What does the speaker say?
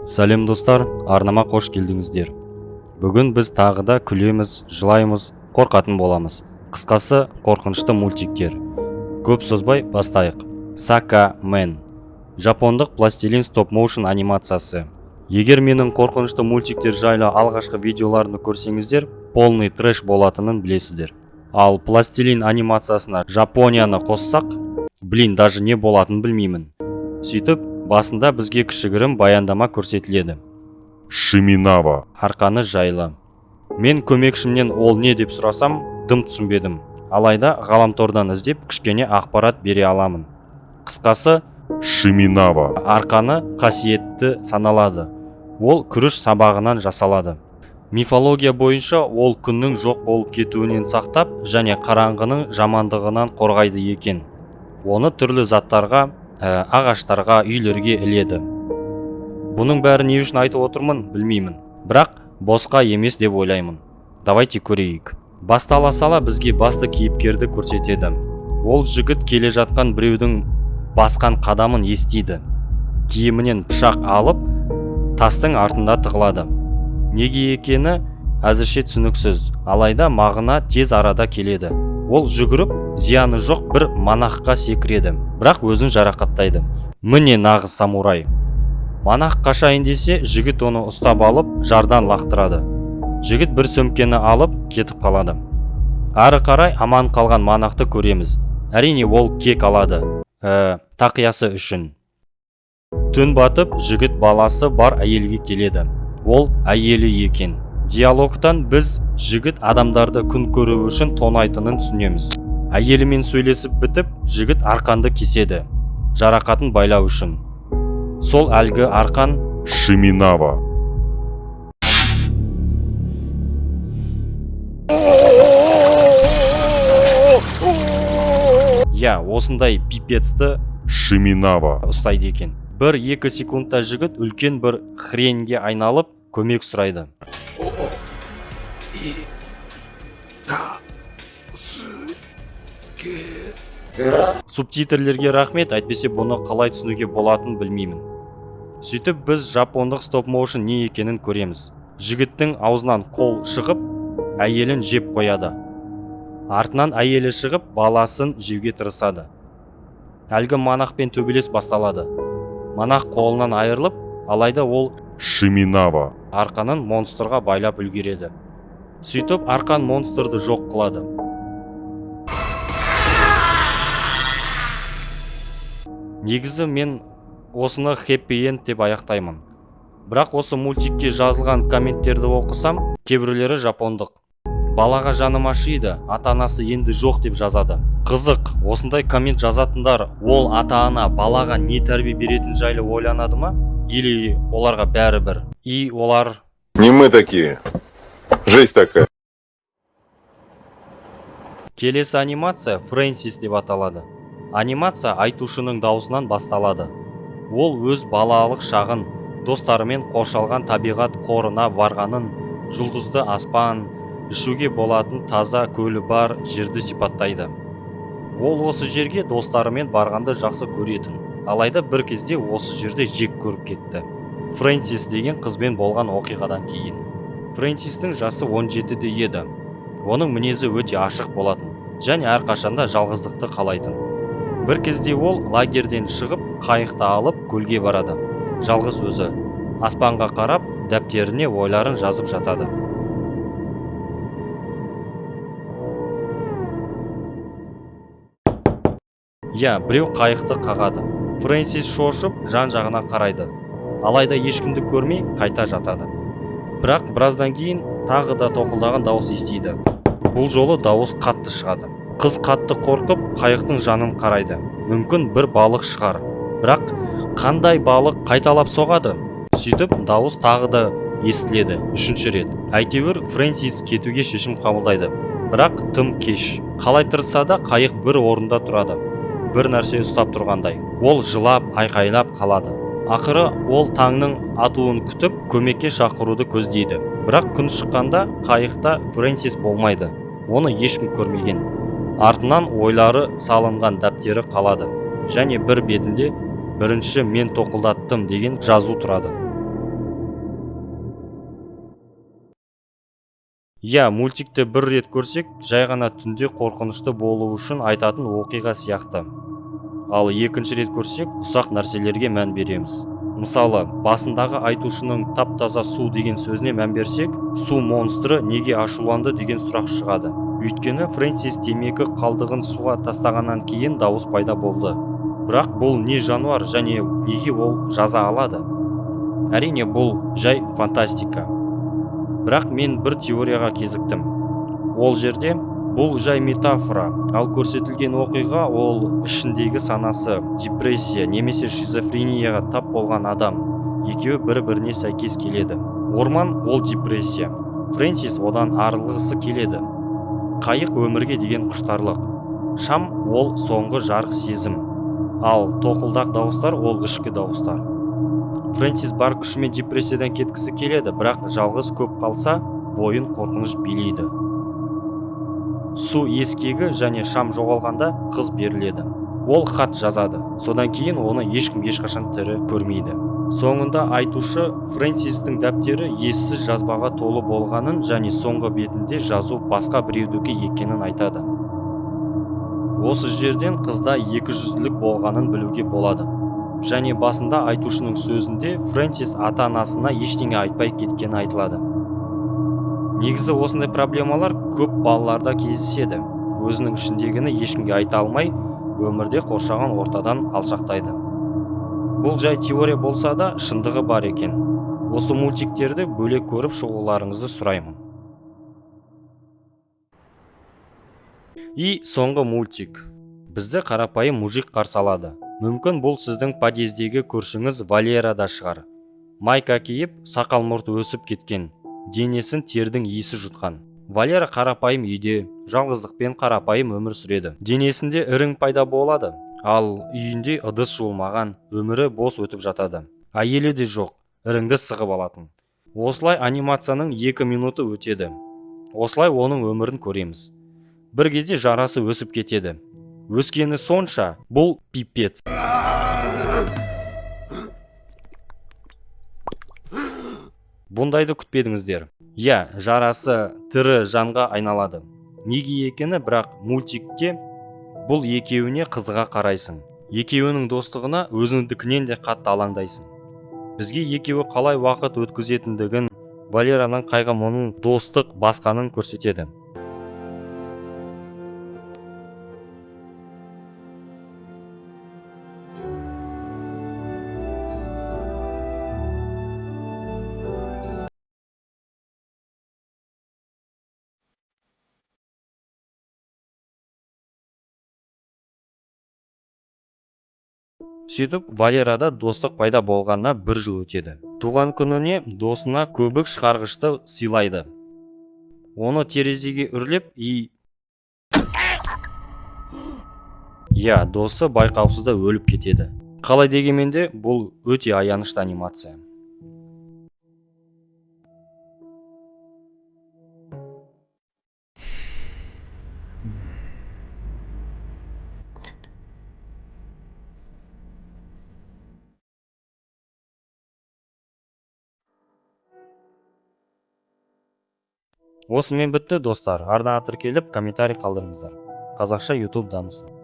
Сәлем достар, арнама қош келдіңіздер. Бүгін біз тағы да күлеміз, жылаймыз, қорқатын боламыз. Қысқасы қорқынышты мультиктер. Көп созбай бастайық. Сака Мен. Жапондық пластилин стоп-моушн анимациясы. Егер менің қорқынышты мультиктер жайлы алғашқы видеоларымды көрсеңіздер, полный трэш болатынын білесіздер. Ал пластилин анимациясына Жапонияны қоссақ, даже не болатынын білмеймін. Сөйтіп, басында бізге кішігірім баяндама көрсетіледі. Шиминава. Арқаны жайлы. Мен көмекшімнен ол не деп сұрасам, дым түсінбедім. Алайда ғаламтордан іздеп кішкене ақпарат бере аламын. Қысқасы, Шиминава. арқаны қасиетті саналады. Ол күріш сабағынан жасалады. Мифология бойынша ол күннің жоқ болып кетуінен сақтап, және қараңғының жамандығынан қорғайды екен. Оны түрлі заттарға, ағаштарға, үйлерге іледі. Бұның бәрі не үшін айтып отырмын, білмеймін. Бірақ босқа емес деп ойлаймын. Давайте көрейік. Бастала сала бізге басты кейіпкерді көрсетеді. Ол жігіт келе жатқан біреудің басқан қадамын естиді. Киімінен пышақ алып, тастың артында тығылады. Неге екені әзірше түсініксіз, алайда мағына тез арада келеді. Ол жүгіріп, зияны жоқ бір монахқа секіреді, бірақ өзін жарақаттайды. Міне нағыз самурай. Монах қашайын десе, жігіт оны ұстап алып, жардан лақтырады. Жігіт бір сөмкені алып, кетіп қалады. Ары қарай аман қалған монахты көреміз. Әрине ол кек алады, тақиясы үшін. Түн батып, жігіт баласы бар әйелге келеді. Ол әйелі екен. Диалогтан біз жігіт адамдарды күн көру үшін тонайтынын түсінеміз. Әйелімен сөйлесіп бітіп, жігіт арқанды кеседі, жарақатын байлау үшін. Сол әлгі арқан Шиминава. осындай пипецті Шиминава. ұстайды екен. 1-2 секундта жігіт үлкен бір хренге айналып, көмек сұрайды. Субтитрлерге рахмет, әйтпесе бұны қалай түсінуге болатынын білмеймін. Сөйтіп біз жапондық стоп-моушн не екенін көреміз. Жігіттің аузынан қол шығып, әйелін жеп қояды. Артынан әйелі шығып, баласын жеуге тырысады. Әлгі монахпен төбелес басталады. Монах қолынан айырылып, алайда ол Шиминава. арқанын монстрға байлап үлгереді. Сөйтіп арқан монстрды жоқ қылады. Негізі мен осыны хэппи энд деп аяқтаймын. Бірақ осы мультикке жазылған комменттерді оқысам, кейбіреулері жапондық. Балаға жаным ашиды, ата-анасы енді жоқ деп жазады. Қызық, осындай коммент жазатындар, ол ата-ана балаға не тәрбие беретін жайлы ойланады ма? Или оларға бәрі бір? И олар... Не мы такие. Жизнь такая. Келесі анимация Фрэнсис деп аталады. Анимация айтушының даусынан басталады. Ол өз балалық шағын, достарымен қоршалған табиғат қорына барғанын, жұлдызды аспан, ішуге болатын таза көлі бар жерді сипаттайды. Ол осы жерге достарымен барғанды жақсы көретін, алайда бір кезде осы жерде жек көріп кетті. Фрэнсис деген қызбен болған оқиғадан кейін. Фрэнсистің жасы 17-де еді. Оның мінезі өте ашық болатын, және әрқашанда жалғыздықты қалайтын. Бір кезде ол лагерден шығып, қайықты алып көлге барады. Жалғыз өзі. Аспанға қарап, дәптеріне ойларын жазып жатады. Біреу қайықты қағады. Фрэнсис шошып, жан-жағына қарайды. Алайда ешкімді көрмей, қайта жатады. Бірақ біраздан кейін тағы да тоқылдаған дауыс естиді. Бұл жолы дауыс қатты шығады. Қыз қатты қорқып, қайықтың жанын қарайды. Мүмкін бір балық шығар. Бірақ қандай балық қайталап соғады? Сөйтіп, дауыс тағы да естіледі, 3-ші рет. Әйтеуір, Фрэнсис кетуге шешім қабылдайды. Бірақ тым кеш. Қалай тырысса да қайық бір орында тұрады. Бір нәрсе ұстап тұрғандай. Ол жылап, айқайлап қалады. Ақыры ол таңның атуын күтіп, көмекке шақыруды көздейді. Бірақ күн шыққанда қайықта Фрэнсис болмайды. Оны ешкім көрмеген. Артынан ойлары салынған дәптері қалады. Және бір бетінде бірінші мен тоқылдаттым деген жазу тұрады. Иә, мультикті бір рет көрсек, жай ғана түнде қорқынышты болу үшін айтатын оқиға сияқты. Ал екінші рет көрсек, ұсақ нәрселерге мән береміз. Мысалы, басындағы айтушының тап-таза су деген сөзіне мән берсек, су монстры неге ашуланды деген сұрақ шығады. Өйткені Фрэнсис темекі қалдығын суға тастағаннан кейін дауыс пайда болды. Бірақ бұл не жануар және неге ол жаза алады? Әрине, бұл жай фантастика. Бірақ мен бір теорияға кезіктім. Ол жерде бұл жай метафора, ал көрсетілген оқиға ол ішіндегі санасы, депрессия немесе шизофренияға тап болған адам. Екеуі бір-біріне сәйкес келеді. Орман ол депрессия. Фрэнсис одан арылғысы келеді. Қайық өмірге деген құштарлық. Шам ол соңғы жарық сезім. Ал тоқылдақ дауыстар ол ішкі дауыстар. Фрэнсис бар күшімен депрессиядан кеткісі келеді, бірақ жалғыз көп қалса, бойын қорқыныш билейді. Су ескегі және шам жоғалғанда қыз беріледі. Ол хат жазады. Содан кейін оны ешкім ешқашан тірі көрмейді. Соңында айтушы Фрэнсистің дәптері ессіз жазбаға толы болғанын және соңғы бетінде жазу басқа біреудікі екенін айтады. Осы жерден қызда екіжүзділік болғанын білуге болады. Және басында айтушының сөзінде Фрэнсис ата-анасына ештеңе айтпай кеткені айтылады. Негізі осындай проблемалар көп балаларда кездеседі. Өзінің ішіндегіні ешкімге айта алмай, өмірде қоршаған ортадан алшақтайды. Бұл жай теория болса да, шындығы бар екен. Осы мультиктерді бөлек көріп шығуларыңызды сұраймын. И соңғы мультик. Бізді қарапайым мужик қарсы алады. Мүмкін бұл сіздің подъездегі көршіңіз Валера да шығар. Майка киіп, сақал мұрты өсіп кеткен. Денесін тердің иісі жұтқан. Валера қарапайым үйде, жалғыздықпен қарапайым өмір сүреді. Денесінде ірің пайда болады, ал үйінде ыдыс жуылмаған, өмірі бос өтіп жатады. Әйелі де жоқ, іріңді сығып алатын. Осылай анимацияның 2 минуты өтеді. Осылай оның өмірін көреміз. Бір кезде жарасы өсіп кетеді. Өскені сонша, бұл пипец. Бұндайды күтпедіңіздер. Иә, жарасы тірі жанға айналады. Неге екені, бірақ мультикте бұл екеуіне қызыға қарайсың. Екеуінің достығына өзіңдікінен де қатты алаңдайсың. Бізге екеуі қалай уақыт өткізетіндігін, Валераның қайғы мұның достық басқанын көрсетеді. Сөйтіп, Валерада достық пайда болғанына 1 жыл өтеді. Туған күніне досына көбік шығарғышты сыйлайды. Оны терезеге үрлеп Иә, досы байқаусызда өліп кетеді. Қалай дегенмен де бұл өте аянышты анимация. Осымен бітті достар. Арнаға тіркеліп комментарий қалдырыңыздар. Қазақша YouTube дамысын.